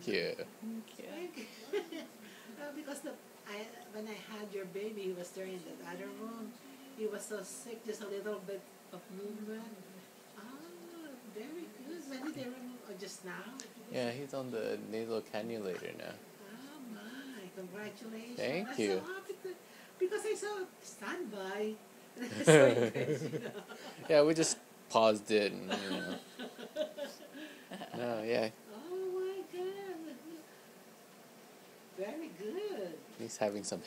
Thank you. Thank you. Because when I had your baby, he was there in the other room. He was so sick, just a little bit of movement. Ah, very good. When did they remove? Oh, just now? Yeah, he's on the nasal cannulator now. Oh my, congratulations. Thank I'm you. so happy because I saw standby. And I saw you guys, Yeah, we just paused it and, No, yeah, Oh my God. Very good. he's having some